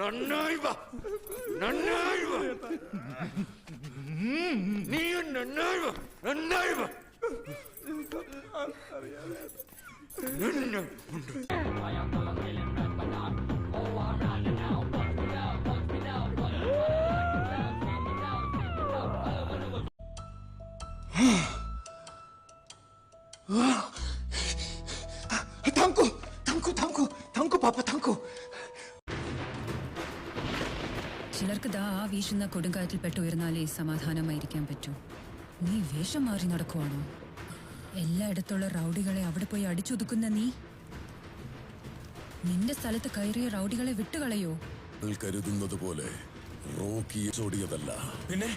നന്നായി വാ, നന്നായി വാ. നീ നന്നായി വാ, നന്നായി വാ. താങ്കു പാപ്പ താങ്കു. ചിലർക്ക് ദാ ആ വീശുന്ന കൊടുങ്കാറ്റിൽ പെട്ടുയർന്നാലേ സമാധാനമായിരിക്കാൻ പറ്റൂ. നീ വേഷം മാറി നടക്കുവാണോ? എല്ലായിടത്തുള്ള റൗഡികളെ അവിടെ പോയി അടിച്ചൊതുക്കുന്ന നീ നിന്റെ സ്ഥലത്ത് കയറിയ റൗഡികളെ വിട്ടുകളയോ? കരുതുന്നത് പോലെ റോക്കി ഓടിയതല്ല. പിന്നെ